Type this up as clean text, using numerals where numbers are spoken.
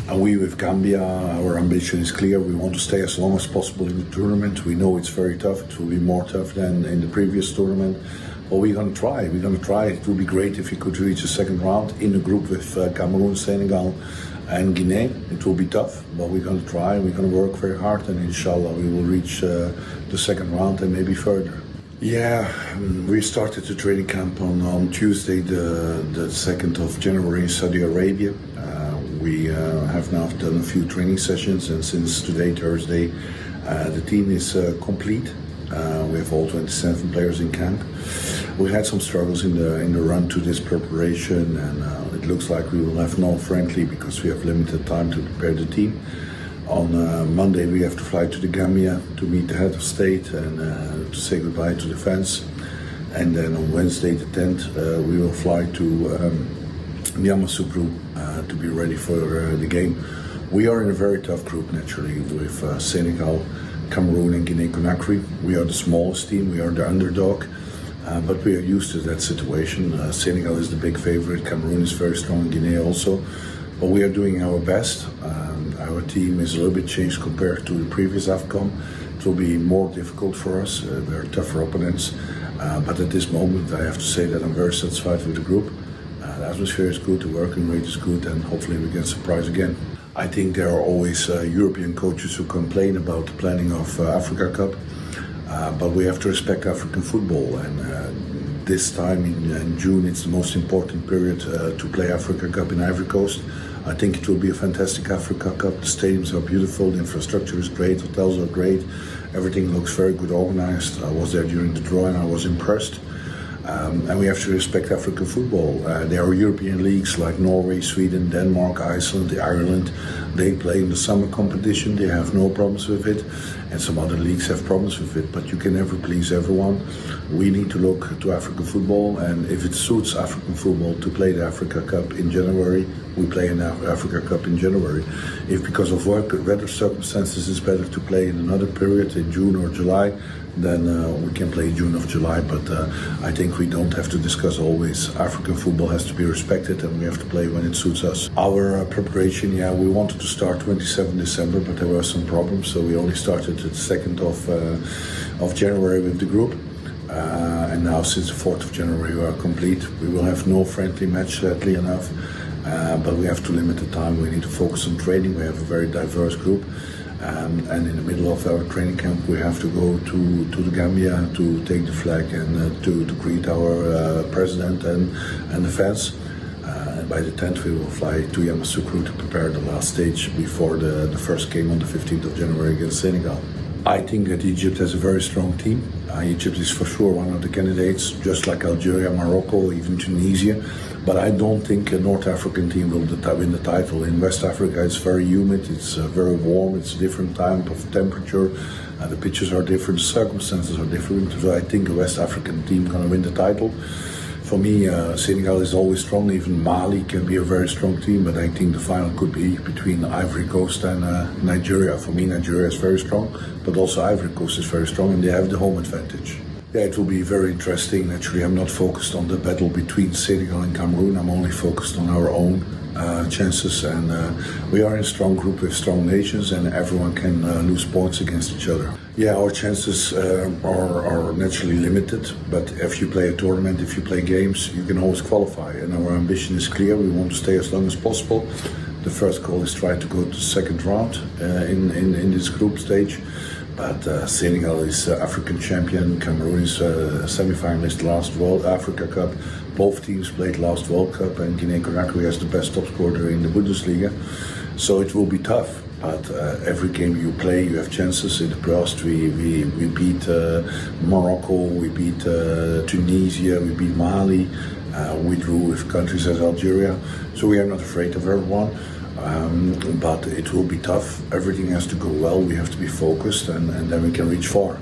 And we with Gambia, our ambition is clear. We want to stay as long as possible in the tournament. We know it's very tough. It will be more tough than in the previous tournament. But we're going to try. We're going to try. It would be great if we could reach the second round in a group with Cameroon, Senegal and Guinea. It will be tough, but we're going to try. We're going to work very hard, and inshallah we will reach the second round and maybe further. Yeah, we started the training camp on Tuesday, the 2nd of January in Saudi Arabia. We have now done a few training sessions, and since today, Thursday, the team is complete. We have all 27 players in camp. We had some struggles in the run to this preparation, and it looks like we will have no friendly because we have limited time to prepare the team. On Monday we have to fly to the Gambia to meet the head of state and to say goodbye to the fans. And then on Wednesday the 10th we will fly to Yamoussoukro to be ready for the game. We are in a very tough group naturally with Senegal, Cameroon and Guinea-Conakry. We are the smallest team, we are the underdog, but we are used to that situation. Senegal is the big favorite, Cameroon is very strong, Guinea also. But we are doing our best. Our team is a little bit changed compared to the previous AFCON. It will be more difficult for us. We are tougher opponents. But at this moment, I have to say that I'm very satisfied with the group. The atmosphere is good, the working rate is good, and hopefully we get surprised again. I think there are always European coaches who complain about the planning of Africa Cup, but we have to respect African football. And this time in June, it's the most important period to play Africa Cup in Ivory Coast. I think it will be a fantastic Africa Cup. The stadiums are beautiful, the infrastructure is great, hotels are great, everything looks very good organized. I was there during the draw and I was impressed. And we have to respect African football. There are European leagues like Norway, Sweden, Denmark, Iceland, Ireland. They play in the summer competition, they have no problems with it. And some other leagues have problems with it, but you can never please everyone. We need to look to African football, and if it suits African football to play the Africa Cup in January, we play an Africa Cup in January. If because of weather circumstances it's better to play in another period in June or July, then we can play June or July, but I think we don't have to discuss always. African football has to be respected and we have to play when it suits us. Our preparation, yeah, we wanted to start 27 December, but there were some problems, so we only started the 2nd of January with the group. And now since the 4th of January we are complete. We will have no friendly match, sadly enough, but we have to limit the time. We need to focus on training. We have a very diverse group. And in the middle of our training camp, we have to go to the Gambia to take the flag and to greet our president and the fans. And by the 10th, we will fly to Yamoussoukro to prepare the last stage before the first game on the 15th of January against Senegal. I think that Egypt has a very strong team. Egypt is for sure one of the candidates, just like Algeria, Morocco, even Tunisia. But I don't think a North African team will win the title. In West Africa, it's very humid, it's very warm, it's a different type of temperature. The pitches are different, circumstances are different. So I think a West African team going to win the title. For me, Senegal is always strong. Even Mali can be a very strong team, but I think the final could be between Ivory Coast and Nigeria. For me, Nigeria is very strong, but also Ivory Coast is very strong, and they have the home advantage. Yeah, it will be very interesting. Actually, I'm not focused on the battle between Senegal and Cameroon. I'm only focused on our own chances, and we are in a strong group with strong nations, and everyone can lose points against each other. Yeah, our chances are naturally limited, but if you play a tournament, if you play games, you can always qualify, and our ambition is clear. We want to stay as long as possible. The first goal is try to go to the second round in this group stage. But Senegal is African champion, Cameroon is semi-finalist last World Africa Cup. Both teams played last World Cup, and Guinea-Conakry has the best top scorer in the Bundesliga. So it will be tough, but every game you play, you have chances. In the past, we beat Morocco, we beat Tunisia, we beat Mali, we drew with countries as Algeria. So we are not afraid of everyone. But it will be tough. Everything has to go well. We have to be focused, and then we can reach far.